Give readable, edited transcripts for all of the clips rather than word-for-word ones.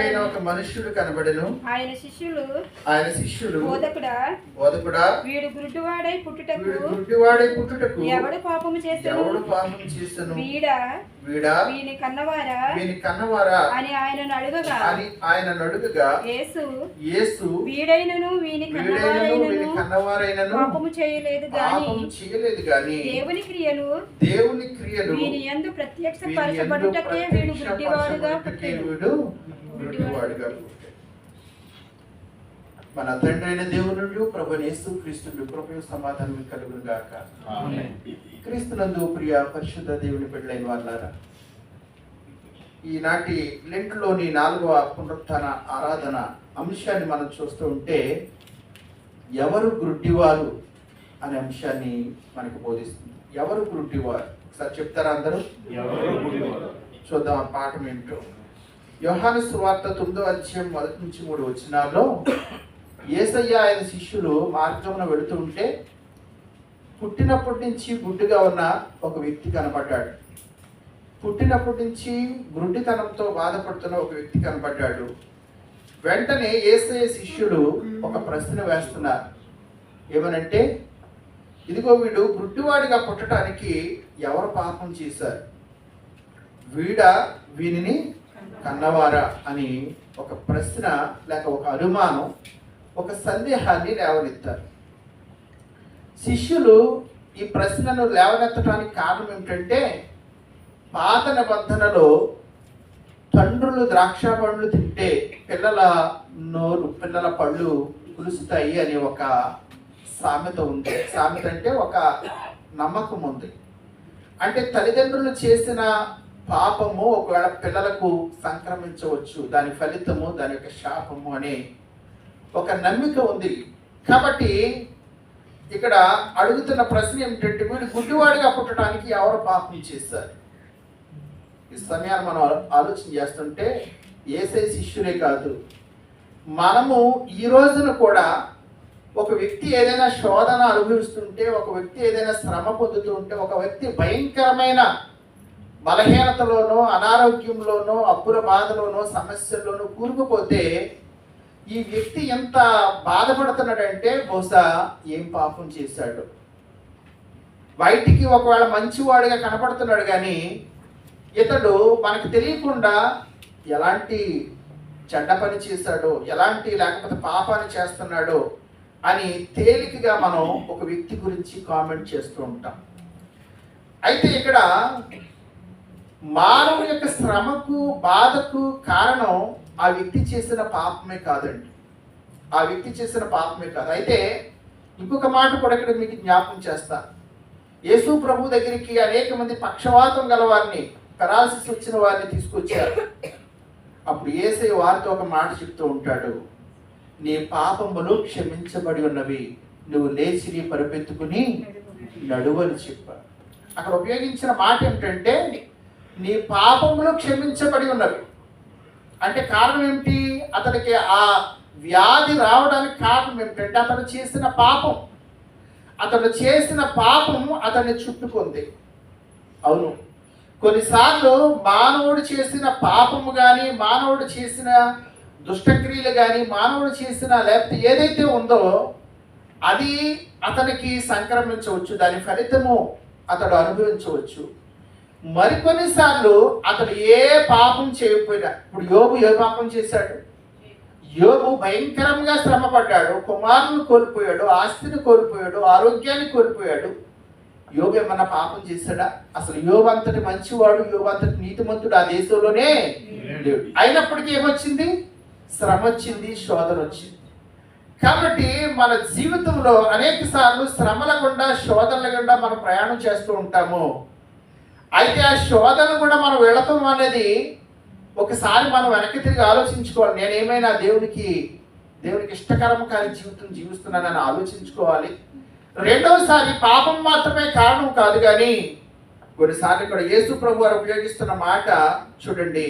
అయిన ఒక మనుష్యుడు కనబడెను. ఆయన శిష్యులు బోధకుడా వీడు గుడ్డివాడై పుట్టుటకు ఎవడు పాపము చేసెను వీడా వీని కన్నవారా అని ఆయనను అడుగగా యేసు వీడైనను వీని కన్నవారైనను పాపము చేయలేదు గాని దేవుని క్రియలు వీని యందు ప్రత్యక్షపరచబడుటకే వీడు గుడ్డివాడుగా పుట్టెను. మన తండ్రి అయిన దేవునుడు ప్రభు యేసు క్రీస్తు కృపయు సమాధానం కలుగును గాక. క్రీస్తునందు ప్రియ పరిశుద్ధ దేవుని బిడ్డలైన వాళ్ళారా, ఈనాటి లెంట్లోని 4వ పునరుత్థాన ఆరాధన అంశాన్ని మనం చూస్తూ ఉంటే ఎవరు గుడ్డివారు అనే అంశాన్ని మనకు బోధిస్తుంది. ఎవరు గుడ్డివారు ఒకసారి చెప్తారా అందరూ? చూద్దాం ఆ పాఠం ఏంటో. యోహాను సువార్త 9వ అధ్యాయం 1 నుంచి 3 వచనాల్లో యేసయ్య ఆయన శిష్యులు మార్గంలో వెళుతూ ఉంటే పుట్టినప్పటి నుంచి గుడ్డిగా ఉన్న ఒక వ్యక్తి కనబడ్డాడు. పుట్టినప్పటి నుంచి గుడ్డితనంతో బాధపడుతున్న ఒక వ్యక్తి కనబడ్డాడు. వెంటనే యేసయ్య శిష్యులు ఒక ప్రశ్న వేస్తున్నారు. ఏమనంటే, ఇదిగో వీడు గుడ్డివాడిగా పుట్టడానికి ఎవరు పాపం చేశారు? వీనిని కన్నవారా అని ఒక ప్రశ్న లేక ఒక అనుమానం, ఒక సందేహాన్ని లేవనెత్తారు. శిష్యులు ఈ ప్రశ్నను లేవనెత్తడానికి కారణం ఏమిటంటే, పాత నిబంధనలో తండ్రులు ద్రాక్ష పండ్లు తింటే పిల్లల పళ్ళు కులుస్తాయి అనే ఒక సామెత ఉంది. సామెత అంటే ఒక నమ్మకం ఉంది. అంటే తల్లిదండ్రులు చేసిన పాపము ఒకవేళ పిల్లలకు సంక్రమించవచ్చు, దాని ఫలితము దాని యొక్క శాపము అనే ఒక నమ్మిక ఉంది. కాబట్టి ఇక్కడ అడుగుతున్న ప్రశ్న ఏమిటంటే, వీడు గుడ్డివాడిగా పుట్టడానికి ఎవరు పాపం చేశారు? ఈ సమయాన్ని మనం ఆలోచన చేస్తుంటే యేసయ్య శిష్యులే కాదు, మనము ఈ రోజున కూడా ఒక వ్యక్తి ఏదైనా శోధన అనుభవిస్తుంటే, ఒక వ్యక్తి ఏదైనా శ్రమ పొందుతూ ఉంటే, ఒక వ్యక్తి భయంకరమైన బలహీనతలోనో అనారోగ్యంలోనో అప్పుల బాధలోనో సమస్యల్లోనో కూరుకుపోతే ఈ వ్యక్తి ఎంత బాధపడుతున్నాడంటే బహుశా ఏం పాపం చేశాడు. బయటికి ఒకవేళ మంచివాడిగా కనపడుతున్నాడు కానీ ఇతడు మనకు తెలియకుండా ఎలాంటి చెడ్డ పని చేశాడో, ఎలాంటి లేకపోతే పాపాన్ని చేస్తున్నాడో అని తేలికగా మనం ఒక వ్యక్తి గురించి కామెంట్ చేస్తూ ఉంటాం. అయితే ఇక్కడ మానవుడి యొక్క శ్రమకు బాధకు కారణం ఆ వ్యక్తి చేసిన పాపమే కాదండి. ఆ వ్యక్తి చేసిన పాపమే కాదు. అయితే ఇంకొక మాట కూడా ఇక్కడ మీకు జ్ఞాపకం చేస్తా. యేసు ప్రభు దగ్గరికి అనేక మంది పక్షవాతం గల వారిని, పెరాలసిస్ వచ్చిన వారిని తీసుకొచ్చారు. అప్పుడు యేసయ్య వారితో ఒక మాట చెప్తూ ఉంటాడు, నీ పాపములు క్షమించబడి ఉన్నవి, నువ్వు లేచి నీ పరుపెత్తుకుని నడువని చెప్పాడు. అక్కడ ఉపయోగించిన మాట ఏమిటంటే, నీ పాపములు క్షమించబడి ఉన్నవి. అంటే కారణం ఏమిటి? అతనికి ఆ వ్యాధి రావడానికి కారణం ఏమిటంటే అతను చేసిన పాపం. అతను చేసిన పాపం అతన్ని చుట్టుకుంది. అవును, కొన్నిసార్లు మానవుడు చేసిన పాపము కానీ, మానవుడు చేసిన దుష్టక్రియలు కానీ, మానవుడు చేసిన లేకపోతే ఏదైతే ఉందో అది అతనికి సంక్రమించవచ్చు, దాని ఫలితము అతడు అనుభవించవచ్చు. మరికొన్నిసార్లు అతడు ఏ పాపం చేయకపోయినా, ఇప్పుడు యోబు ఏ పాపం చేశాడు? యోబు భయంకరంగా శ్రమపడ్డాడు, కుమారుని కోల్పోయాడు, ఆస్తిని కోల్పోయాడు, ఆరోగ్యాన్ని కోల్పోయాడు. యోబు ఏమన్నా పాపం చేశాడా? అసలు యోబు అంతటి మంచివాడు, యోబు అంతటి నీతిమంతుడు ఆ దేశంలోనే లేడు. అయినప్పటికీ ఏమొచ్చింది? శ్రమ వచ్చింది, శోధన వచ్చింది. కాబట్టి మన జీవితంలో అనేక సార్లు శ్రమల గుండా, శోధనల గుండా మనం ప్రయాణం చేస్తూ ఉంటాము. అయితే ఆ శోధన కూడా మనం వెళతాం అనేది ఒకసారి మనం వెనక్కి తిరిగి ఆలోచించుకోవాలి. నేనేమైనా దేవునికి ఇష్టకరం కాని జీవితం జీవిస్తున్నానని ఆలోచించుకోవాలి. రెండవసారి పాపం మాత్రమే కారణం కాదు కానీ కొన్నిసార్లు ఇక్కడ యేసు ప్రభు వారు ఉపయోగిస్తున్న మాట చూడండి,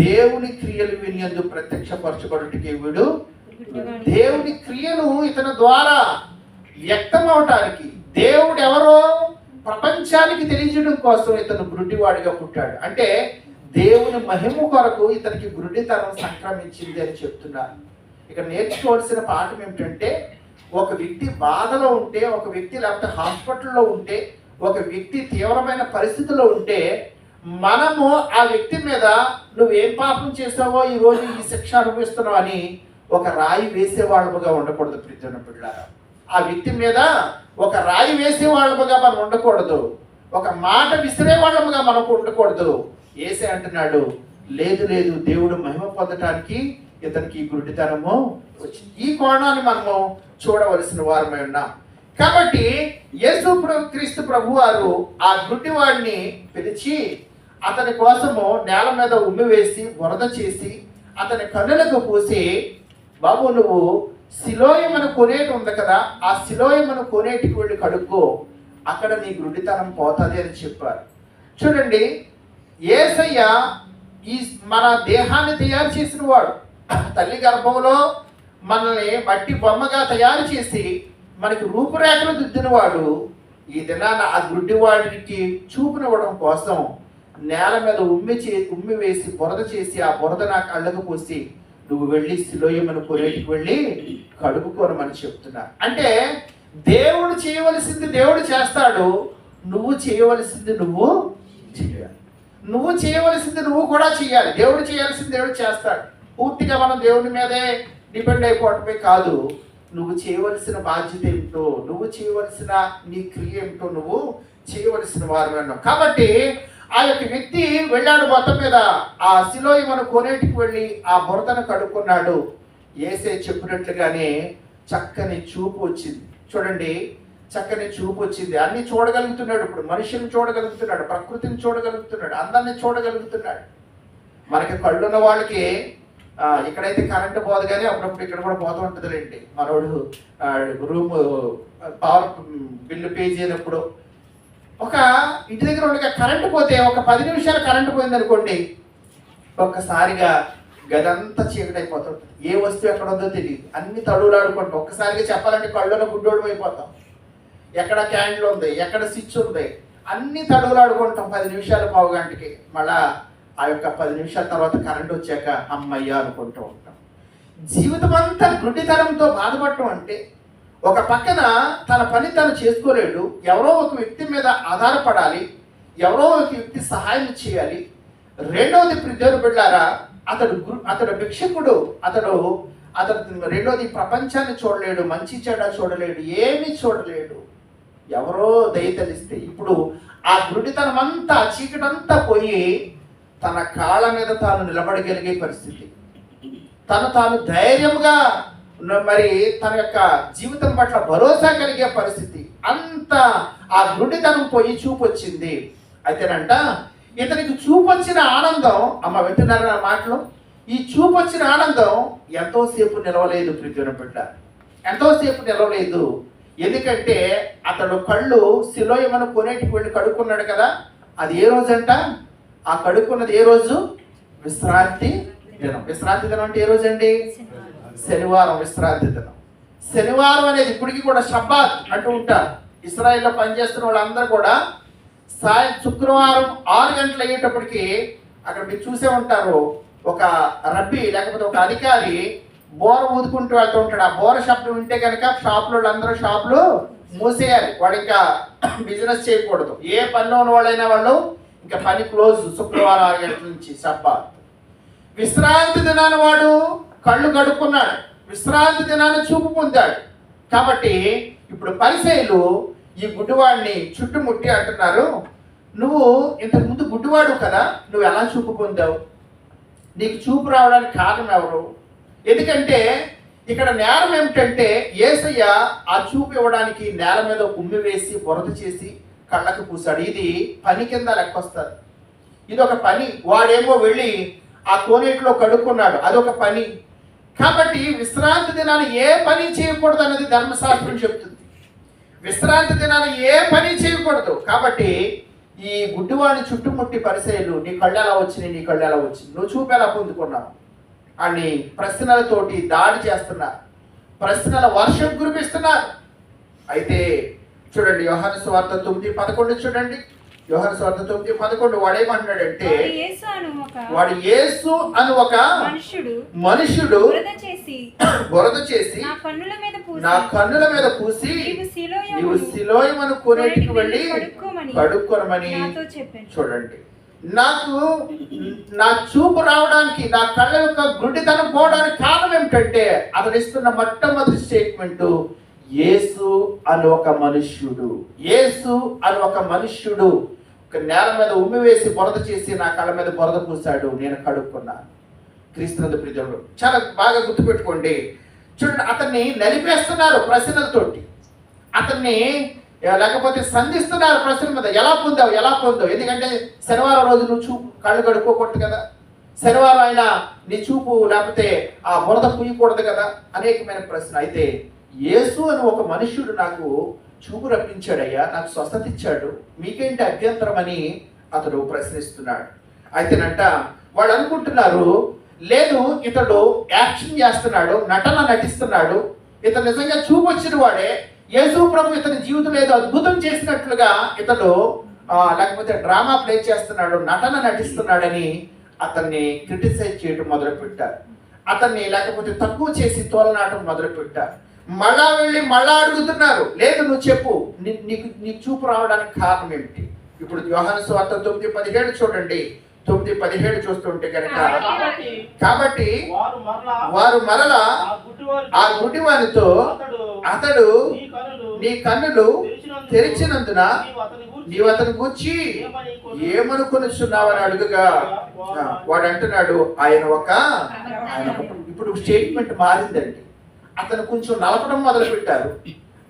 దేవుని క్రియలు వినియందు ప్రత్యక్షపరచబడుటకి వీడు, దేవుని క్రియలు ఇతని ద్వారా వ్యక్తం అవటానికి, దేవుడు ఎవరో ప్రపంచానికి తెలియజేయడం కోసం ఇతను గుడ్డివాడిగా పుట్టాడు. అంటే దేవుని మహిమ కొరకు ఇతనికి గురుడితనం సంక్రమించింది అని చెప్తున్నారు. ఇక నేర్చుకోవాల్సిన పాఠం ఏమిటంటే, ఒక వ్యక్తి బాధలో ఉంటే, ఒక వ్యక్తి లేకపోతే హాస్పిటల్లో ఉంటే, ఒక వ్యక్తి తీవ్రమైన పరిస్థితిలో ఉంటే, మనము ఆ వ్యక్తి మీద నువ్వేం పాపం చేసావో ఈరోజు ఈ శిక్ష అనుభవిస్తున్నావు అని ఒక రాయి వేసేవాళ్ళముగా ఉండకూడదు ప్రియమైన బిడ్డలారా. ఆ వ్యక్తి మీద ఒక రాయి వేసేవాళ్ళముగా మనం ఉండకూడదు, ఒక మాట విసిరేవాళ్ళముగా మనకు ఉండకూడదు. యేసే అంటున్నాడు, లేదు లేదు, దేవుడు మహిమ పొందటానికి ఇతనికి గురుడితనము వచ్చింది. ఈ కోణాన్ని మనము చూడవలసిన వారమై ఉన్నాం. కాబట్టి యేసు క్రీస్తు ప్రభు వారు ఆ గుడ్డివాడిని పిలిచి అతని కోసము నేల మీద ఉమ్మి వేసి బురద చేసి అతని కన్నులకు పూసి, బాబు నువ్వు సిలోయమను కొనేటి ఉంది కదా, ఆ సిలోయమను కొనేటికి వెళ్ళి కడుక్కో, అక్కడ నీ గుడ్డితనం పోతుంది అని చెప్పారు. చూడండి, యేసయ్య ఈ మన దేహాన్ని తయారు చేసిన వాడు. తల్లి గర్భంలో మనల్ని మట్టి బొమ్మగా తయారు చేసి మనకి రూపురేఖలు దిద్దినవాడు ఈ దినాన ఆ గుడ్డివాడికి చూపునివ్వడం కోసం నేల మీద ఉమ్మి వేసి బురద చేసి ఆ బురద నా కళ్ళకు పోసి నువ్వు వెళ్ళి సిలోయమను కొనేటికి వెళ్ళి కడుపుకోనమని చెప్తున్నారు. అంటే దేవుడు చేయవలసింది దేవుడు చేస్తాడు, నువ్వు చేయవలసింది నువ్వు చేయాలి. నువ్వు చేయవలసింది నువ్వు కూడా చేయాలి. దేవుడు చేయాల్సింది దేవుడు చేస్తాడు. పూర్తిగా మనం దేవుని మీదే డిపెండ్ అయిపోవటమే కాదు, నువ్వు చేయవలసిన బాధ్యత ఏమిటో, నువ్వు చేయవలసిన నీ క్రియ ఏమిటో నువ్వు చేయవలసిన వారు అన్నాం. కాబట్టి ఆ యొక్క వ్యక్తి వెళ్ళాడు, మొత్తం మీద ఆ సిలోయమను కొనేటికి వెళ్ళి ఆ బురదను కడుక్కున్నాడు. యేసే చెప్పినట్లుగానే చక్కని చూపు వచ్చింది. చూడండి, చక్కని చూపు వచ్చింది. అన్ని చూడగలుగుతున్నాడు. ఇప్పుడు మనుషుని చూడగలుగుతున్నాడు, ప్రకృతిని చూడగలుగుతున్నాడు, అందరిని చూడగలుగుతున్నాడు. మనకి కళ్ళున్న వాళ్ళకి ఇక్కడైతే కరెంటు పోదు, కానీ అప్పుడప్పుడు ఇక్కడ కూడా పోతూ ఉంటుందిలేండి. మనోడు రూమ్ పవర్ బిల్లు పే చేయనప్పుడు ఒక ఇంటి దగ్గర ఉండగా కరెంటు పోతే ఒక 10 నిమిషాలు కరెంటు పోయింది అనుకోండి, ఒక్కసారిగా గదంతా చీకటి అయిపోతుంది. ఏ వస్తువు ఎక్కడ ఉందో తెలియదు, అన్ని తడులాడుకుంటాం. ఒక్కసారిగా చెప్పాలంటే కళ్ళున గుడ్డోడు అయిపోతాం. ఎక్కడ క్యాండిల్ ఉంది, ఎక్కడ స్విచ్ ఉంది, అన్ని తడులాడుకుంటాం 10 నిమిషాలు, పావు గంటకి. మళ్ళా ఆ యొక్క 10 నిమిషాల తర్వాత కరెంట్ వచ్చాక అమ్మయ్య అనుకుంటూ ఉంటాం. జీవితం అంతా గుడ్డితనంతో బాధపడటం అంటే, ఒక పక్కన తన పని తను చేసుకోలేడు, ఎవరో ఒక వ్యక్తి మీద ఆధారపడాలి, ఎవరో ఒక వ్యక్తి సహాయం చేయాలి. రెండవది ప్రియమైన బిడ్డలారా, అతడు భిక్షకుడు, అతడు రెండోది ప్రపంచాన్ని చూడలేడు, మంచి చెడ్డ చూడలేడు, ఏమీ చూడలేడు. ఎవరో దయతలిస్తే ఇప్పుడు ఆ గుడ్డితనం అంతా, చీకటంతా పోయి తన కాళ్ళ మీద తాను నిలబడగలిగే పరిస్థితి, తాను ధైర్యంగా మరి తన యొక్క జీవితం పట్ల భరోసా కలిగే పరిస్థితి, అంత ఆ గుడ్డితనం పోయి చూపు వచ్చింది. అయితేనంట ఇతనికి చూపు వచ్చిన ఆనందం, అమ్మ వింటున్నారా నా మాటలు, ఈ చూపు వచ్చిన ఆనందం ఎంతోసేపు నిలవలేదు ప్రియమైన బిడ్డ, ఎంతోసేపు నిలవలేదు. ఎందుకంటే అతడు కళ్ళు సిలోయమను కొనేటికి వెళ్ళి కడుక్కున్నాడు కదా, అది ఏ రోజు అంట, ఆ కడుక్కున్నది ఏ రోజు, విశ్రాంతి దినం. విశ్రాంతి దినం అంటే ఏ రోజు అండి, శనివారం విశ్రాంతి దినం. శనివారం అనేది ఇప్పటికీ కూడా షబ్బాత్ అంటూ ఉంటారు. ఇస్రాయేల్లో పనిచేస్తున్న వాళ్ళందరూ కూడా శుక్రవారం 6 గంటలు అయ్యేటప్పటికి అక్కడ మీరు చూసే ఉంటారు, ఒక రబ్బీ లేకపోతే ఒక అధికారి బోర ఊదుకుంటూ వెళ్తూ ఉంటాడు. ఆ బోర శబ్దం వింటే కనుక షాపులో అందరూ షాపులు మూసేయాలి, వాడు ఇంకా బిజినెస్ చేయకూడదు. ఏ పనిలో ఉన్న వాళ్ళైనా వాళ్ళు ఇంకా పని క్లోజ్. శుక్రవారం 6 గంటల నుంచి షబ్బాత్. విశ్రాంతి దినాన్ని వాడు కళ్ళు కడుక్కున్నాడు, విశ్రాంతి దినాన్ని చూపు పొందాడు. కాబట్టి ఇప్పుడు పరిసయ్యులు ఈ గుడ్డివాడిని చుట్టుముట్టి అంటున్నారు, నువ్వు ఇంతకు ముందు గుడ్డివాడు కదా, నువ్వు ఎలా చూపు పొందావు, నీకు చూపు రావడానికి కారణం ఎవరు? ఎందుకంటే ఇక్కడ నేరం ఏమిటంటే, యేసయ్య ఆ చూపు ఇవ్వడానికి నేల మీద ఉమ్మి వేసి బురద చేసి కళ్ళకు పూసాడు. ఇది పని కింద లెక్కొస్తుంది, ఇది ఒక పని. వాడేమో వెళ్ళి ఆ కోనేటిలో కడుక్కున్నాడు, అదొక పని. కాబట్టి విశ్రాంతి దినాన్ని ఏ పని చేయకూడదు అన్నది ధర్మశాస్త్రం చెప్తుంది. విశ్రాంతి దినాన్ని ఏ పని చేయకూడదు. కాబట్టి ఈ గుడ్డివాడిని చుట్టుముట్టి పరిసయ్యులు, నీ కళ్ళు ఎలా వచ్చినాయి, నీ కళ్ళు ఎలా వచ్చింది, నువ్వు చూపు ఎలా పొందుకున్నావు అని ప్రశ్నలతోటి దాడి చేస్తున్నారు, ప్రశ్నల వర్షం కురిపిస్తున్నారు. అయితే చూడండి, యోహాను సువార్త 9:11 చూడండి. యోహాను సువార్త 9:11 వాడేమంటున్నాడంటే, వాడు యేసు అని ఒక మనుష్యుడు బురద చేసి నా కన్నుల మీద పూసి నీవు సిలోయమను కొనేటికి వెళ్ళి కడుక్కొనమని. చూడండి, నాకు నా చూపు రావడానికి, నా కళ్ళ యొక్క గుడ్డితనం పోవడానికి కారణం ఏమిటంటే అతను ఇస్తున్న మొట్టమొదటి స్టేట్మెంట్, యేసు అని ఒక మనుష్యుడు. యేసు అని ఒక మనుష్యుడు ఒక నేల మీద ఉమ్మి వేసి బురద చేసి నా కళ్ళ మీద బురద పూసాడు, నేను కడుక్కున్నాను. క్రీస్తునందు ప్రియజనులు, చాలా బాగా గుర్తుపెట్టుకోండి. చూడండి, అతన్ని నలిపేస్తున్నారు ప్రశ్నలతోటి, అతన్ని లేకపోతే సంధిస్తున్నారు ప్రశ్నల మీద. ఎలా పొందావు? ఎందుకంటే శనివారం రోజు నువ్వు చూపు కళ్ళు కడుక్కోకూడదు కదా, శనివారం అయినా నీ చూపు లేకపోతే ఆ బురద పూయకూడదు కదా, అనేకమైన ప్రశ్న. అయితే యేసు అని ఒక మనుష్యుడు నాకు చూపు రప్పించాడయ్యా, నాకు స్వస్థత ఇచ్చాడు, మీకేంటి అభ్యంతరం అని అతడు ప్రశ్నిస్తున్నాడు. అయితేనంట వాళ్ళు అనుకుంటున్నారు, లేదు ఇతడు యాక్షన్ చేస్తున్నాడు, నటిస్తున్నాడు, ఇతను నిజంగా చూపు వచ్చిన వాడే, యేసు ప్రభు ఇతని జీవితంలో ఏదో అద్భుతం చేసినట్లుగా ఇతడు లేకపోతే డ్రామా ప్లే చేస్తున్నాడు, నటిస్తున్నాడని అతన్ని క్రిటిసైజ్ చేయడం మొదలుపెట్టారు. అతన్ని లేకపోతే తక్కువ చేసి తోలనాటం మొదలుపెట్టారు. మళ్ళా అడుగుతున్నారు, లేదు నువ్వు చెప్పు, నీకు చూపు రావడానికి కారణం ఏమిటి? ఇప్పుడు యోహాను సువార్త 9:17 చూడండి. 9:17 చూస్తుంటే కనుక, కాబట్టి వారు మరలా ఆ గుడ్డివానితో అతడు నీ కన్నులు తెరిచినందున నీవు అతను గూర్చి ఏమనుకొనిచున్నావని అడుగుగా వాడు అంటున్నాడు, ఆయన ఒక ఇప్పుడు స్టేట్మెంట్ మారిందండి. అతను కొంచెం నలపడం మొదలు పెట్టారు,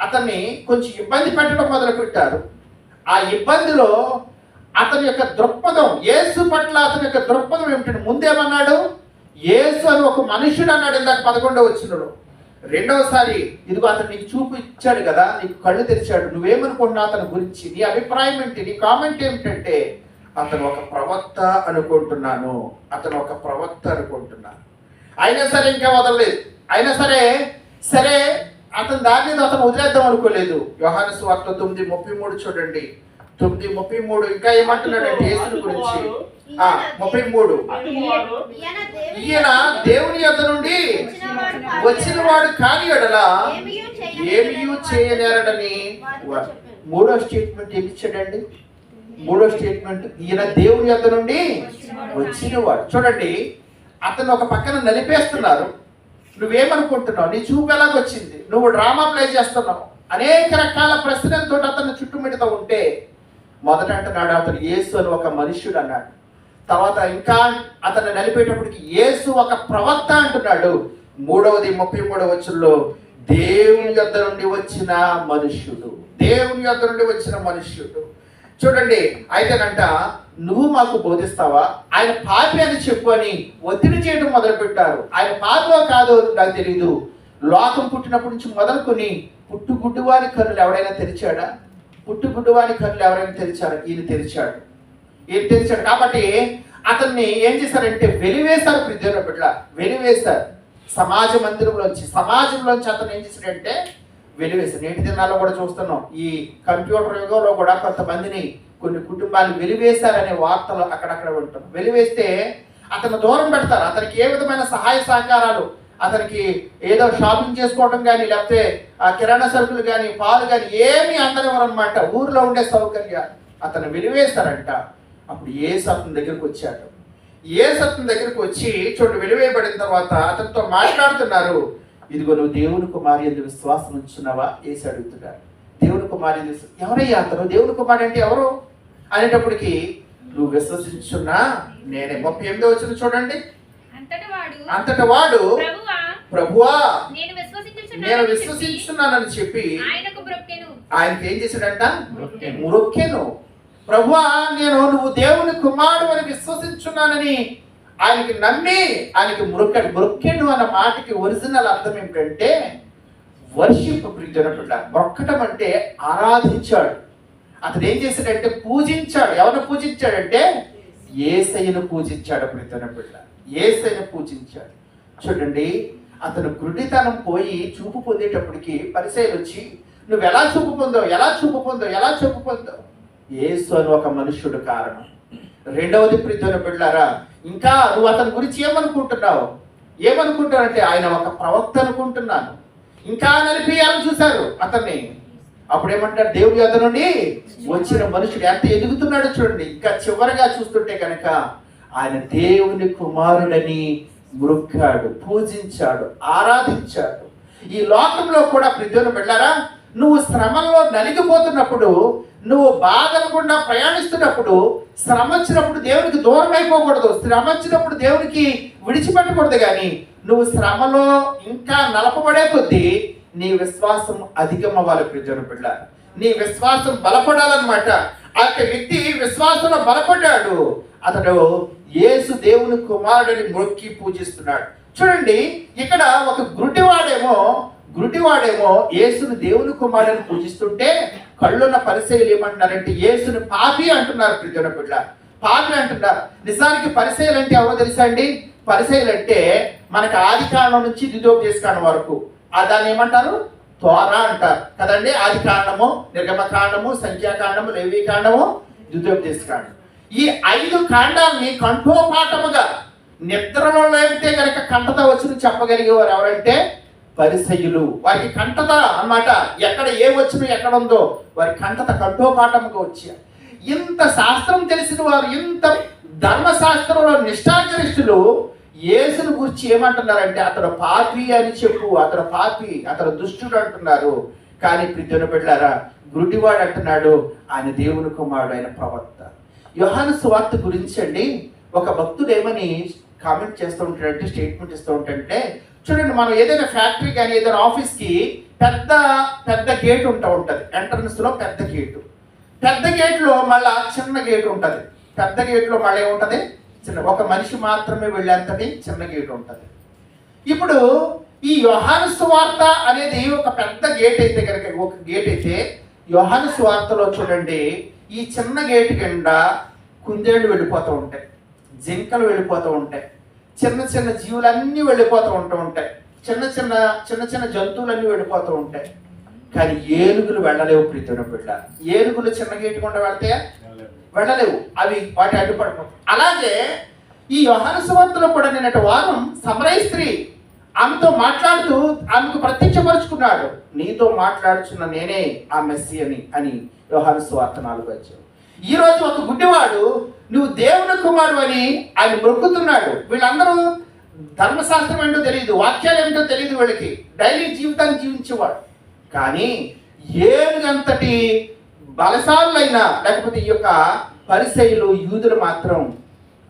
అతన్ని కొంచెం ఇబ్బంది పెట్టడం మొదలు పెట్టారు. ఆ ఇబ్బందిలో అతని యొక్క దృక్పథం, యేసు పట్ల అతని యొక్క దృక్పథం ఏమిటంటే, ముందేమన్నాడు, యేసు అని ఒక మనుషుడు అన్నాడు ఇందాక 11వ వచనంలో. రెండవసారి ఇదిగో అతను నీకు చూపు ఇచ్చాడు కదా, నీకు కళ్ళు తెరిచాడు, నువ్వేమనుకుంటున్నావు అతని గురించి, నీ అభిప్రాయం ఏంటి, నీ కామెంట్ ఏమిటంటే, అతను ఒక ప్రవక్త అనుకుంటున్నాను. అయినా సరే ఇంకా వదలలేదు. అయినా సరే అతను దాని మీద అతను వదిలేద్దాం అనుకోలేదు. యోహాను సువార్త 9:33 చూడండి. 9:33 ఇంకా ఏమంటున్నాడంటే యేసు గురించి 33, ఈయన దేవుని యొద్ద నుండి వచ్చిన వాడు కాని ఎడల ఏమీ చేయలేరని. మూడో స్టేట్మెంట్ ఏమి ఇచ్చాడండి? మూడో స్టేట్మెంట్, ఈయన దేవుని యొద్ద నుండి వచ్చిన వాడు. చూడండి, అతను ఒక పక్కన నలిపేస్తున్నారు, నువ్వేమనుకుంటున్నావు, నీ చూపు ఎలాగొచ్చింది, నువ్వు డ్రామా ప్లే చేస్తున్నావు, అనేక రకాల ప్రశ్నలతో అతను చుట్టుముడుతూ ఉంటే మొదట అంటున్నాడు అతను యేసు అని ఒక మనుష్యుడు అన్నాడు. తర్వాత ఇంకా అతన్ని నలిపేటప్పటికి యేసు ఒక ప్రవక్త అంటున్నాడు. మూడవది 33వ వచనంలో దేవుని యొద్ద నుండి వచ్చిన మనుష్యుడు. చూడండి, అయితేనంట నువ్వు మాకు బోధిస్తావా, ఆయన పాపి అని చెప్పు అని ఒత్తిడి చేయడం మొదలు పెట్టారు. ఆయన పాపో కాదో నాకు తెలియదు. లోకం పుట్టినప్పటి నుంచి మొదలుకొని పుట్టుగుడ్డువాని కన్నులు ఎవరైనా తెరిచాడా? పుట్టుగుడ్డువాని కన్నులు ఎవరైనా తెరిచారు? ఈయన తెరిచాడు. కాబట్టి అతన్ని ఏం చేశారంటే వెలివేశారు. దేవుని బిడ్డ వెలివేశారు. సమాజంలోంచి అతను ఏం చేశాడంటే వెలివేశారు. నేటి దినాల్లో కూడా చూస్తున్నాం, ఈ కంప్యూటర్ యుగంలో కూడా కొంతమందిని, కొన్ని కుటుంబాలు వెలివేశారనే వార్తలు అక్కడక్కడ వింటాం. వెలివేస్తే అతను దూరం పెడతారు. అతనికి ఏ విధమైన సహాయ సహకారాలు, అతనికి ఏదో షాపింగ్ చేసుకోవడం కానీ, లేకపోతే ఆ కిరాణా సరుకులు కానీ, పాలు కానీ ఏమీ అందనివ్వరు అనమాట. ఊర్లో ఉండే సౌకర్యాలు అతను వెలివేశారంట. అప్పుడు యేసు అతని దగ్గరికి వచ్చాడు. వచ్చి చూడు, వెలివేయబడిన తర్వాత అతనితో మాట్లాడుతున్నారు. ఇదిగో నువ్వు దేవుని కుమారి యందు విశ్వాసం ఉంచున్నావా? యేసు అడుగుతున్నారు. దేవుని కుమారి ఎవరయ్యా అతను? దేవుని కుమారి అంటే ఎవరు అనేటప్పటికి, నువ్వు విశ్వసించున్నా నేనే. 38వ వచనం చూడండి. అంతట వాడు ప్రభువా నేను విశ్వసించున్నానని చెప్పి ఆయనకి ఏం చేశాడంట? మ్రొక్కెను. ప్రభువా నువ్వు దేవుని కుమారుడు అని విశ్వసించున్నానని ఆయనకి నమ్మి ఆయనకి మ్రొక్కాడు. మ్రొక్కెను అన్న మాటకి ఒరిజినల్ అర్థం ఏమిటంటే వర్షిప్. జనపడ్డ మొక్కటం అంటే ఆరాధించాడు. అతను ఏం చేశాడంటే పూజించాడు. ఎవరిని పూజించాడంటే యేసయ్యను పూజించాడు. జనపడ్డ యేసయ్యను పూజించాడు. చూడండి, అతను గుడ్డితనం పోయి చూపు పొందేటప్పటికి పరిసయ్యులు వచ్చి, నువ్వు ఎలా చూపు పొందావు? యేసు అని ఒక మనుష్యుడు కారణం. రెండవది ప్రియమైన బిడ్డలారా, ఇంకా నువ్వు అతని గురించి ఏమనుకుంటానంటే ఆయన ఒక ప్రవక్త అనుకుంటున్నాను. ఇంకా నలిపియాలని చూశారు అతన్ని. అప్పుడు ఏమంటారు, దేవుడి యొద్ద నుండి వచ్చిన మనుషుడు ఎంత ఎదుగుతున్నాడో చూడండి. ఇంకా చివరిగా చూస్తుంటే కనుక ఆయన దేవుని కుమారుడని మ్రొక్కాడు, పూజించాడు, ఆరాధించాడు. ఈ లోకంలో కూడా ప్రియమైన బిడ్డలారా, నువ్వు శ్రమల్లో నలిగిపోతున్నప్పుడు, నువ్వు బాధలు గుండా ప్రయాణిస్తున్నప్పుడు, శ్రమ వచ్చినప్పుడు దేవునికి దూరం అయిపోకూడదు, శ్రమ వచ్చినప్పుడు దేవునికి విడిచిపెట్టకూడదు. కానీ నువ్వు శ్రమలో ఇంకా నలపబడే కొద్దీ నీ విశ్వాసం అధికం అవ్వాలి ప్రియమైన బిడ్డ. నీ విశ్వాసం బలపడాలన్నమాట. ఆ వ్యక్తి విశ్వాసంలో బలపడ్డాడు. అతడు యేసు దేవుని కుమారుడిని మొక్కి పూజిస్తున్నాడు. చూడండి, ఇక్కడ ఒక గుడ్డివాడేమో యేసుని దేవుని కుమారుడిని పూజిస్తుంటే, కళ్ళున్న పరిసయ్యులు ఏమంటున్నారంటే యేసుని పాపి అంటున్నారు. ప్రియమైన బిడ్డ, పాపి అంటున్నారు. నిజానికి పరిసయ్యులు అంటే ఎవరో తెలుసా అండి? పరిసయ్యులు అంటే మనకి ఆది కాండం నుంచి ద్వితీయోపదేశకాండం వరకు దాన్ని ఏమంటారు? తోరా అంటారు కదండి. ఆది కాండము, నిర్గమకాండము, సంఖ్యాకాండము, లేవీకాండము, ద్వితీయోపదేశకాండం. ఈ 5 కాండాల్ని కంఠోపాఠముగా నిద్రలో లేపితే కనుక కంటత వచ్చి చెప్పగలిగేవారు ఎవరంటే పరిసయ్యులు. వారికి కంటత అన్నమాట. ఎక్కడ ఏ వచ్చును ఎక్కడ ఉందో వారి కంఠోపాఠముగా వచ్చారు. ఇంత శాస్త్రం తెలిసిన వారు, ఇంత ధర్మశాస్త్రంలో నిష్ఠాగరిష్ఠులు యేసును గురించి ఏమంటున్నారంటే అతడు పాపి అని చెప్పు, అతడు పాపి, అతడు దుష్టుడు అంటున్నారు. కానీ ప్రియమైన బిడ్డలారా, గుడ్డివాడు అంటున్నాడు ఆయన దేవుని కుమారుడు, ఆయన ప్రవక్త. యోహాను సువార్త గురించి అండి ఒక భక్తుడు ఏమని కామెంట్ చేస్తూ ఉంటాడంటే, స్టేట్మెంట్ ఇస్తూ ఉంటాడంటే, చూడండి, మనం ఏదైనా ఫ్యాక్టరీ కానీ ఏదైనా ఆఫీస్కి పెద్ద గేట్ ఉంటుంది. ఎంట్రన్స్ లో పెద్ద గేట్లో మళ్ళా చిన్న గేట్ ఉంటుంది. పెద్ద గేట్లో మళ్ళీ ఏముంటుంది? చిన్న, ఒక మనిషి మాత్రమే వెళ్ళేంతటి చిన్న గేట్ ఉంటుంది. ఇప్పుడు ఈ యోహాను సువార్త అనేది ఒక పెద్ద గేట్ అయితే కనుక, ఒక గేట్ అయితే యోహాను సువార్తలో చూడండి, ఈ చిన్న గేట్ కింద కుందేళ్ళు వెళ్ళిపోతూ ఉంటాయి, జింకలు వెళ్ళిపోతూ ఉంటాయి, చిన్న జీవులన్నీ వెళ్ళిపోతూ ఉంటాయి, చిన్న జంతువులన్నీ వెళ్ళిపోతూ ఉంటాయి. కానీ ఏనుగులు వెళ్ళలేవు ప్రియమైన బిడ్డ. ఏనుగులు చిన్న గేటు గుండా వెళ్తాయా? వెళ్ళలేవు. అవి వాటి అడ్డుపడిపోతాయి. అలాగే ఈ యోహాను సువార్తలో కూడా నిన్నటి వారం సమరయ స్త్రీ ఆమెతో మాట్లాడుతూ ఆమెకు ప్రత్యక్షపరుచుకున్నాడు, నీతో మాట్లాడుచున్న నేనే ఆ మెస్సీ అని యోహాను సువార్త 4:4. ఈ రోజు ఒక గుడ్డివాడు నువ్వు దేవుని కుమారుడు అని ఆయన మొక్కుతున్నాడు. వీళ్ళందరూ ధర్మశాస్త్రం ఏంటో తెలియదు, వాక్యాలు ఏమిటో తెలియదు, వీళ్ళకి డైలీ జీవితాన్ని జీవించేవాడు. కానీ ఏనుగంతటి బలశాలులైనా లేకపోతే ఈ యొక్క పరిసయ్యులు, యూదులు మాత్రం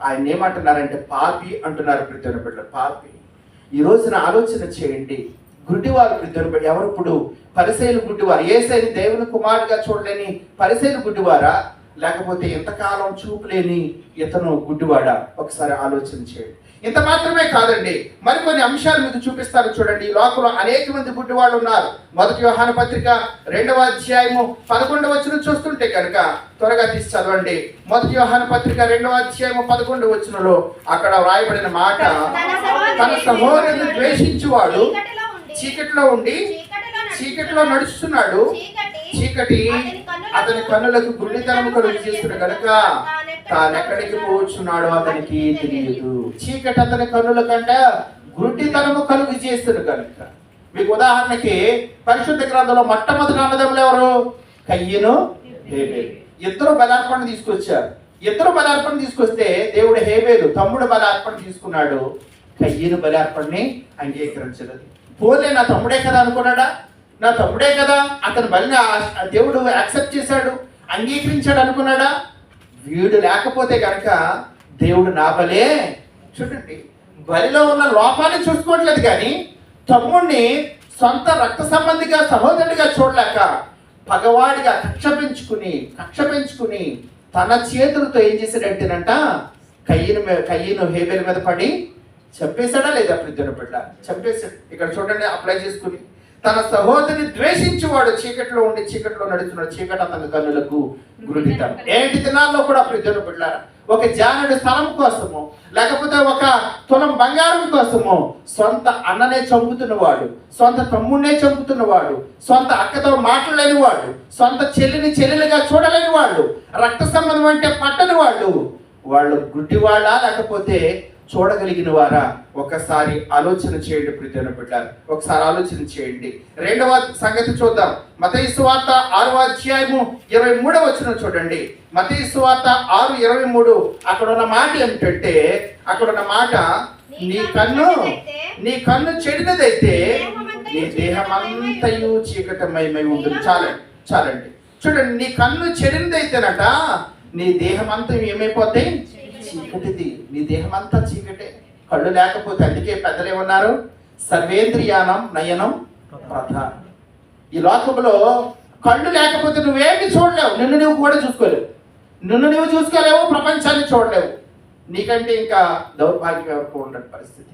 ఆయన ఏమంటున్నారంటే పాపి అంటున్నారు. ప్రియమైన బిడ్డ, పాపి. ఈ రోజున ఆలోచన చేయండి, గుడ్డివారు ప్రియమైన బిడ్డ ఎవరు? ఇప్పుడు పరిసయ్యులు గుడ్డివారు. యేసయ్యని దేవుని కుమారుడిగా చూడలేని పరిసయ్యులు గుడ్డివారా, లేకపోతే ఎంతకాలం చూపులేని ఇతను గుడ్డివాడా? ఒకసారి ఆలోచన చేయండి. ఇంత మాత్రమే కాదండి, మరికొన్ని అంశాలు మీకు చూపిస్తారు. చూడండి, ఈ లోకంలో అనేక మంది గుడ్డివాళ్ళు ఉన్నారు. 1 యోహాను పత్రిక 2వ అధ్యాయము 11వ వచనం చూస్తుంటే కనుక త్వరగా తీసి చదవండి. 1 యోహాను పత్రిక 2వ అధ్యాయము 11వ వచనంలో అక్కడ వ్రాయబడిన మాట, తన సహోదరుని ద్వేషించువాడు చీకటిలో ఉండి చీకటిలో నడుస్తున్నాడు, చీకటి అతని కన్నులకు గుడ్డితనము కలుగు చేస్తున్న కనుక తానెక్కడికి పోవచ్చున్నాడో అతనికి తెలియదు. చీకటి అతని కన్నుల కంటే గుడ్డితనము కలుగు చేస్తున్న కనుక. మీకు ఉదాహరణకి పరిశుద్ధ గ్రంథంలో మొట్టమొదటి అన్నదమ్ములు ఎవరు? కయ్యను, హేబేలు. ఇద్దరు బలార్పణ తీసుకొచ్చారు. తీసుకొస్తే దేవుడు హేబేలు తమ్ముడు బలార్పణ తీసుకున్నాడు, కయ్యను బలార్పణని అంగీకరించలేదు. పోలే నా తమ్ముడే కదా అనుకున్నాడా? నా తమ్ముడే కదా, అతని బలిని దేవుడు యాక్సెప్ట్ చేశాడు, అంగీకరించాడు అనుకున్నాడా? వీడు లేకపోతే కనుక దేవుడు నా బలే. చూడండి, బలిలో ఉన్న లోపాన్ని చూసుకోవట్లేదు, కానీ తమ్ముడిని సొంత రక్త సంబంధిగా, సహోదరుడిగా చూడలేక పగవాడిగా కక్ష పెంచుకుని తన చేతులతో ఏం చేశాడంటేనంట, కయ్యను హేబేలు మీద పడి చంపేశాడా లేదా? ప్రియమైన బిడ్డ, చంపేశాడు. ఇక్కడ చూడండి, అప్లై చేసుకుని తన సహోదరిని ద్వేషించేవాడు చీకటిలో ఉండి చీకటిలో నడుస్తున్నాడు, చీకటి అతని కన్నులకు గురుడితనం. ఏంటి దినాల్లో కూడా ప్రియమైన బిడ్డ ఒక జానుడి స్థలం కోసము, లేకపోతే ఒక తులం బంగారం కోసము సొంత అన్ననే చంపుతున్నవాడు, సొంత తమ్ముడినే చంపుతున్నవాడు, సొంత అక్కతో మాట్లాడలేని వాడు, సొంత చెల్లిని చెల్లెలుగా చూడలేని వాళ్ళు, రక్త సంబంధం అంటే పట్టని వాళ్ళు గుడ్డివాళ్ళ లేకపోతే చూడగలిగిన వారా? ఒకసారి ఆలోచన చేయండి ప్రియమైన బిడ్డలారా, ఒకసారి ఆలోచన చేయండి. రెండవ సంగతి చూద్దాం. మత్తయి సువార్త 6వ అధ్యాయము 23వ వచనం చూడండి. మత్తయి సువార్త 6:23. అక్కడ ఉన్న మాట ఏమిటంటే, అక్కడ ఉన్న మాట, నీ కన్ను చెడినదైతే నీ దేహమంతయు చీకటమయమై ఉంటుంది. చాలండి. చూడండి, నీ కన్ను చెడినదైతేనట నీ దేహమంతా ఏమైపోతాయి? చీకటిది. నీ దేహం అంతా చీకటే. కళ్ళు లేకపోతే, అందుకే పెద్దలు ఏమన్నారు, సర్వేంద్రియానం నయనం ప్రధానం. ఈ లోకంలో కళ్ళు లేకపోతే నువ్వేమి చూడలేవు, నిన్ను నువ్వు కూడా చూసుకోలేవు, నిన్ను నువ్వు చూసుకోలేవు, ప్రపంచాన్ని చూడలేవు. నీకంటే ఇంకా దౌర్భాగ్యం ఎవరికి ఉండని పరిస్థితి.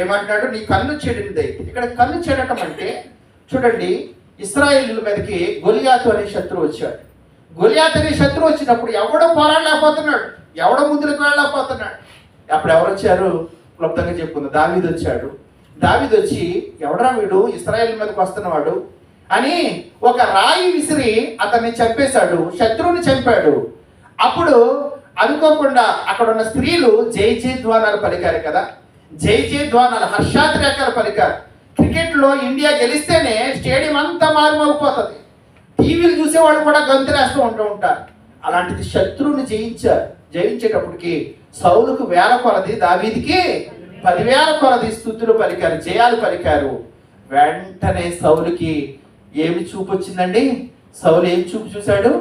ఏమంటున్నాడు? నీ కన్ను చెడినదైతే. ఇక్కడ కన్ను చెడటం అంటే చూడండి, ఇశ్రాయేలీయుల మీదకి గొలియాతు అనే శత్రువు వచ్చాడు. గొలియాతు అనే శత్రువు వచ్చినప్పుడు ఎవడో పోరాడలేకపోతున్నాడు, ఎవడో ముందుకు వెళ్ళలేకపోతున్నాడు. అప్పుడు ఎవరు వచ్చారు? క్లుప్తంగా చెప్పుకుంది, దావీదు వచ్చాడు. దావీదు వచ్చి, ఎవడరా వీడు ఇశ్రాయేలు మీదకి వస్తున్నవాడు అని ఒక రాయి విసిరి అతన్ని చంపేశాడు, శత్రువుని చంపాడు. అప్పుడు అనుకోకుండా అక్కడ ఉన్న స్త్రీలు జై జయధ్వానాలు పలికారు కదా, జై జయధ్వానాలు, హర్షాతిరేకాలు పలికారు. క్రికెట్లో ఇండియా గెలిస్తేనే స్టేడియం అంతా మారుమోగిపోతుంది, టీవీలు చూసేవాళ్ళు కూడా గంతులేస్తూ ఉంటారు. అలాంటిది శత్రువుని జయించేటప్పటికి సౌలుకు 1000 కొలది, దావీదికి 10,000 కొలది స్తుతులు పలికారు, జయాలు పలికారు. వెంటనే సౌలుకి ఏమి చూపు వచ్చిందండి? సౌలు ఏం చూపు చూశాడు?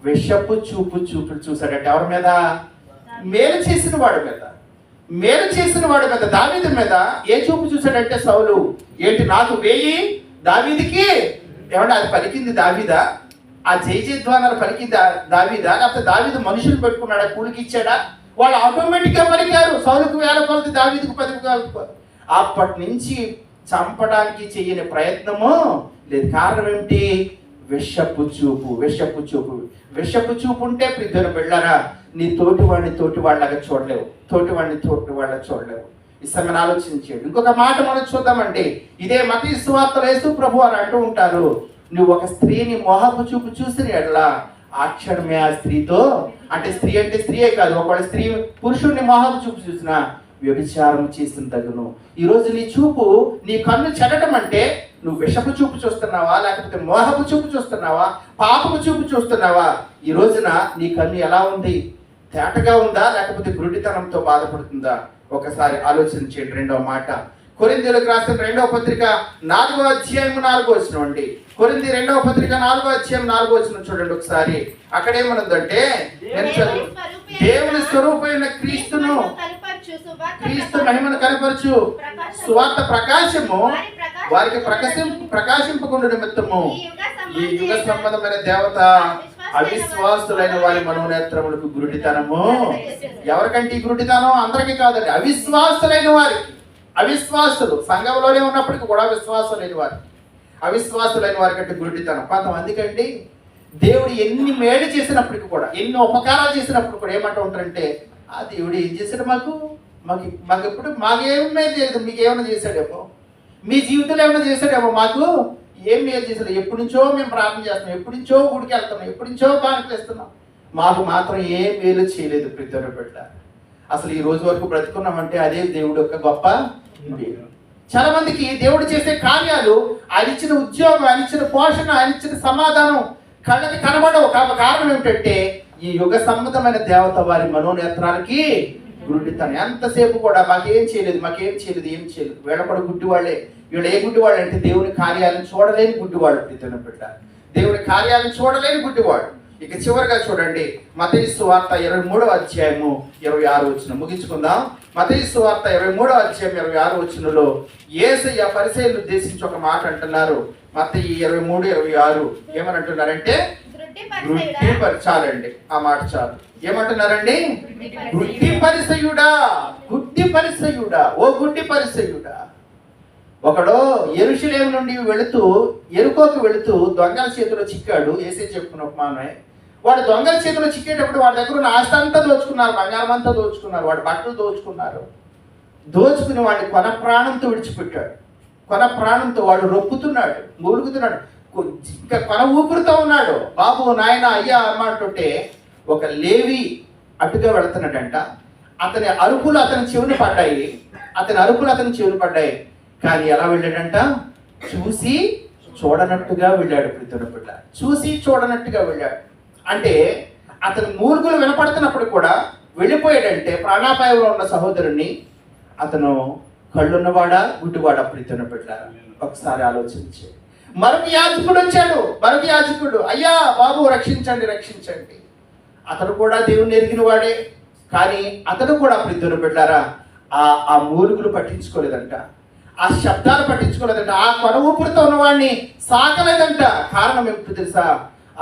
విషపు చూపు చూశాడట. ఎవరి మీద? మేలు చేసిన వాడి మీద. మేలు చేసిన వాడి మీద, దావీదు మీద ఏ చూపు చూశాడంటే సౌలు, ఏంటి నాకు 1000, దావీదికి ఏమంటే అది పలికింది దావీదా? ఆ జై జయధ్వానాలు పలికింది దావీదా? లేకపోతే దావీదు మనుషులు పెట్టుకున్నాడా, కూలికి ఇచ్చాడా? వాళ్ళు ఆటోమేటిక్గా పలికారు. సౌలుకు 1000 కొలది, దావీదుకు 10,000 కొలది. అప్పటి నుంచి చంపడానికి చేయని ప్రయత్నము లేదు. కారణం ఏమిటి? విషపు చూపు. విషపు చూపు ఉంటే ప్రియమైన బిడ్డలారా, నీ తోటి వాళ్ళగా చూడలేవు, తోటి వాళ్ళ చూడలేవు. ఈ సమయం ఆలోచించండి. ఇంకొక మాట మనం చూద్దామండి. ఇదే మత్తయి సువార్తలో యేసు ప్రభు అని అంటూ ఉంటారు, నువ్వు ఒక స్త్రీని మోహపు చూపు చూసిన ఎడలా ఆ క్షణమే ఆ స్త్రీతో, అంటే స్త్రీ అంటే స్త్రీయే కాదు, ఒకవేళ స్త్రీ పురుషుడిని మోహపు చూపు చూసినా వ్యభిచారం చేసిన తగును. ఈరోజు నీ చూపు, నీ కన్ను చెడటం అంటే నువ్వు విషపు చూపు చూస్తున్నావా, లేకపోతే మోహపు చూపు చూస్తున్నావా, పాపపు చూపు చూస్తున్నావా? ఈ రోజున నీ కన్ను ఎలా ఉంది? తేటగా ఉందా, లేకపోతే గురుడితనంతో బాధపడుతుందా? ఒకసారి ఆలోచించండి. రెండవ మాట, కొరింథీయులకు రాసిన 2వ పత్రిక 4వ అధ్యాయం 4వ వచనం అండి. కొరింథీ 2వ పత్రిక 4వ అధ్యాయం 4వ వచనం చూడండి ఒకసారి. అక్కడ ఏమనుందంటే, దేవుని స్వరూపమైన క్రీస్తు మహిమను కనపరచు సువార్త ప్రకాశము వారికి ప్రకాశింపకుండా నిమిత్తము ఈ యుగ సంబంధమైన దేవత అవిశ్వాసులైన వారి మనోనేత్రములకు గురుడితనము. ఎవరికంటే ఈ గురుడితనం? అందరికీ కాదండి, అవిశ్వాసులైన వారికి. అవిశ్వాసులు సంఘంలోనే ఉన్నప్పటికీ కూడా అవిశ్వాసులైన వారికంటే గురుడితనం. కొంతమందికి అండి దేవుడు ఎన్ని మేలు చేసినప్పటికీ కూడా, ఎన్ని ఉపకారాలు చేసినప్పుడు కూడా ఏమంటూ ఉంటారంటే, ఆ దేవుడు ఏం చేశాడు మాకు ఎప్పుడు మాకేం మేలు చేయలేదు, మీకు ఏమైనా చేశాడేమో, మీ జీవితంలో ఏమైనా చేశాడేమో, మాకు ఏం మేలు చేశాడు, ఎప్పటి నుంచో మేము ప్రార్థన చేస్తున్నాం, ఎప్పటి నుంచో గుడికి వెళ్తున్నాం, ఎప్పటి నుంచో కానుకలు ఇస్తున్నాం, మాకు మాత్రం ఏం మేలు చేయలేదు. ప్రియమైన బిడ్డ, అసలు ఈ రోజు వరకు బ్రతుకున్నామంటే అదే దేవుడు యొక్క గొప్ప. చాలా మందికి దేవుడు చేసే కార్యాలు, ఆయన ఇచ్చిన ఉద్యోగం, ఆయన ఇచ్చిన పోషణ, ఆయన ఇచ్చిన సమాధానం కళ్ళకి కనబడవు. కారణం ఏమిటంటే ఈ యుగ సంబంధమైన దేవత వారి మనోనేత్రాలకి గురుడితనం. ఎంతసేపు కూడా మాకేం చేయలేదు. వీళ్ళ కూడా గుడ్డివాళ్లే. వీళ్ళు ఏ గుడ్డివాళ్ళు అంటే దేవుని కార్యాలను చూడలేని గుడ్డివాడు. ప్రియమైన బిడ్డ, దేవుని కార్యాలను చూడలేని గుడ్డివాడు. ఇక చివరిగా చూడండి, మత్తయి సువార్త 23వ అధ్యాయము 26వ వచనం ముగించుకుందాం. మత్తయి సువార్త 23వ అధ్యాయం 26వ వచనంలో యేసయ్య పరిసయ్యులను ఉద్దేశించి ఒక మాట అంటున్నారు. మత్తయి 23:26 ఏమని అంటున్నారంటే, చాలండి, ఆ మాట చాలు. ఏమంటున్నారండి? గుడ్డి పరిసయ్యుడా, ఓ గుడ్డి పరిసయ్యుడా. ఒకడు యెరూషలేము నుండి ఎరుకోకు వెళుతూ దొంగల చేతిలో చిక్కాడు. యేసే చెప్పుకున్న ఉపమానమే. వాడు దొంగల చేతిలో చిక్కేటప్పుడు వాడి దగ్గర ఉన్న ఆస్తి అంతా దోచుకున్నారు, బంగారం అంతా దోచుకున్నారు, వాడి బట్టలు దోచుకున్నారు. దోచుకుని వాడిని కొన ప్రాణంతో విడిచిపెట్టాడు. కొన ప్రాణంతో వాడు రొప్పుతున్నాడు, మూలుగుతున్నాడు, ఇంకా కొన ఊపిరితో ఉన్నాడు. బాబు నాయన అయ్యా అమ్మంటుంటే ఒక లేవి అటుగా వెళుతున్నాడంట. అతని అరుపులు అతని చెవులు పడ్డాయి. కానీ ఎలా వెళ్ళాడంట? చూసి చూడనట్టుగా వెళ్ళాడు. ప్రీతుల చూసి చూడనట్టుగా వెళ్ళాడు అంటే అతని మూలుగులు వినపడుతున్నప్పుడు కూడా వెళ్ళిపోయాడంటే ప్రాణాపాయంలో ఉన్న సహోదరుణ్ణి అతను కళ్ళున్నవాడా గుడ్డివాడా? ప్రీతుల ఒకసారి ఆలోచించి. మరొక యాజకుడు వచ్చాడు. అయ్యా బాబు రక్షించండి. అతను కూడా దేవుణ్ణి ఎరిగిన వాడే. కానీ అతను కూడా ప్రీతుల ఆ మూలుగులు పట్టించుకోలేదంట, ఆ శబ్దాలు పట్టించుకోలేదంట, ఆ కొన ఊపిరితో ఉన్నవాడిని సాకలేదంట. కారణం ఏమిటో తెలుసా?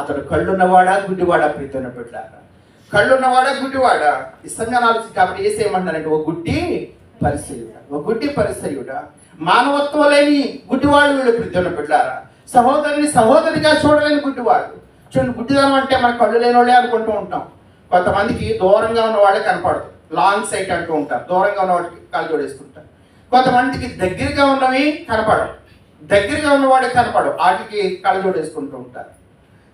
అతడు కళ్ళున్నవాడా గుడ్డివాడా? ప్రీతుల కళ్ళున్నవాడా గుడ్డివాడా? ఇష్టంగా ఆలోచించి. కాబట్టి ఏసేయమంటారంటే ఓ గుడ్డి పరిసయుడా, మానవత్వం లేని గుడ్డివాడు వీళ్ళు. ప్రీతుల సహోదరిగా చూడలేని గుడ్డివాడు. చూడండి, గుడ్డిదనం అంటే మన కళ్ళు లేని వాళ్ళే అనుకుంటూ ఉంటాం. కొంతమందికి దూరంగా ఉన్న వాళ్ళే కనపడదు, లాంగ్ సైట్ అంటూ ఉంటారు. దూరంగా ఉన్న వాటికి కాలు జోడేసుకుంటారు. కొంతమందికి దగ్గరగా ఉన్నవి కనపడవు, వాటికి కళ్ళు జోడేసుకుంటూ ఉంటారు.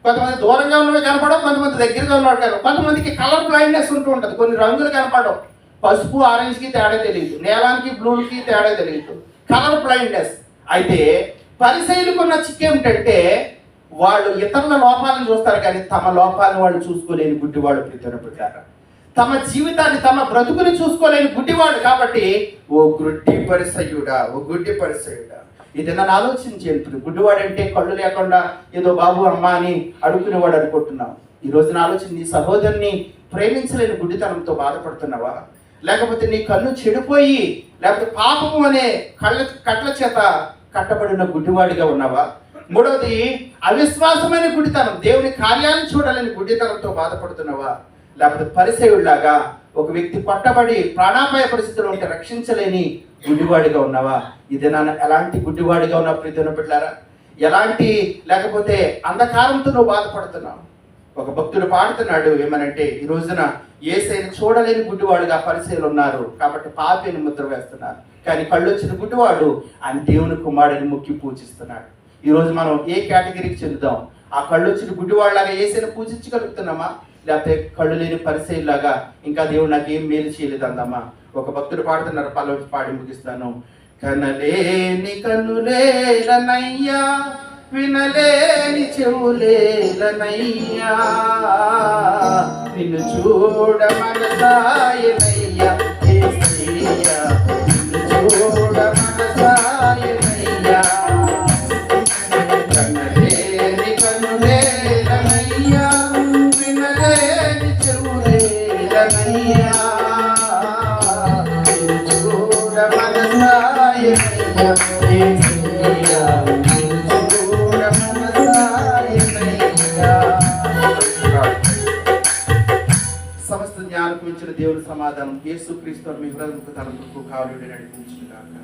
కొంతమంది దూరంగా ఉన్నవి కనపడవు, కొంతమంది దగ్గరగా ఉన్నవాడు కనపడవు. కొంతమందికి కలర్ బ్లైండ్నెస్ ఉంటూ ఉంటుంది, కొన్ని రంగులు కనపడవు. పసుపు ఆరెంజ్కి తేడా తెలియదు, నీలానికి బ్లూకి తేడా తెలియదు, కలర్ బ్లైండ్నెస్. అయితే పరిసయ్యులకు ఉన్న చిక్కు ఏమిటంటే వాళ్ళు ఇతరుల లోపాలను చూస్తారు కానీ తమ లోపాలను వాళ్ళు చూసుకోలేని గుడ్డివాడు. ప్రీతుల తమ జీవితాన్ని, తమ బ్రతుకుని చూసుకోలేని గుడ్డివాడు. కాబట్టి ఓ గుడ్డి పరిసయ్యుడా. ఇది నన్ను ఆలోచించేది. గుడ్డివాడు అంటే కళ్ళు లేకుండా ఏదో బాబు అమ్మ అని అడుగుకునేవాడు అనుకుంటున్నావు. ఈ రోజున ఆలోచన, నీ సహోదరుని ప్రేమించలేని గుడ్డితనంతో బాధపడుతున్నావా? లేకపోతే నీ కళ్ళు చెడిపోయి, లేకపోతే పాపము అనే కట్ల చేత కట్టబడిన గుడ్డివాడిగా ఉన్నావా? మూడవది అవిశ్వాసమైన గుడ్డితనం, దేవుని కార్యాలను చూడాలని గుడ్డితనంతో బాధపడుతున్నావా? లేకపోతే పరిసయ్యుడిలాగా ఒక వ్యక్తి పట్టబడి ప్రాణాపాయ పరిస్థితిలో ఉంటే రక్షించలేని గుడ్డివాడిగా ఉన్నావా? ఇది నాన్న ఎలాంటి గుడ్డివాడిగా ఉన్నావు ప్రీతుల ఎలాంటి, లేకపోతే అంధకారంతో నువ్వు బాధపడుతున్నావు. ఒక భక్తుడు పాడుతున్నాడు ఏమనంటే, ఈ రోజున యేసయ్యను చూడలేని గుడ్డివాడుగా పరిసయ్యులు ఉన్నారు కాబట్టి పాపిని ముద్ర వేస్తున్నారు. కానీ కళ్ళు వచ్చిన గుడ్డివాడు ఆయన దేవుని కుమారుడిని మొక్కి పూజిస్తున్నాడు. ఈ రోజు మనం ఏ కేటగిరీకి చెందుదాం? ఆ కళ్ళు వచ్చిన గుడ్డివాళ్ళలాగా యేసయ్యను పూజించగలుగుతున్నామా? లేకపోతే కళ్ళు లేని పరిసయ్యులాగా ఇంకా దేవుడు నాకు ఏం మేలు చేయలేదు అందామా? ఒక భక్తుడు పాడుతున్నారు, పల్లవి పాడి ముగిస్తాను. కనలేని కన్నులేలనయ్యా, వినలేని చెవులేలనయ్యా, నిన్ను చూడ మనసాయనయ్యా, యేసయ్యా నిన్ను చూడ మనసాయనయ్యా. కనలేని కన్నులేలనయ్యా, వినలేని చెవులేలనయ్యా, నిన్ను చూడ మనసాయనయ్యా, యేసయ్యా సమస్త జ్ఞానం ఇచ్చిన దేవుని సమాధానం యేసుక్రీస్తు మీ హృదయముకు తలంపుకు కావలి నడిపించుగాక.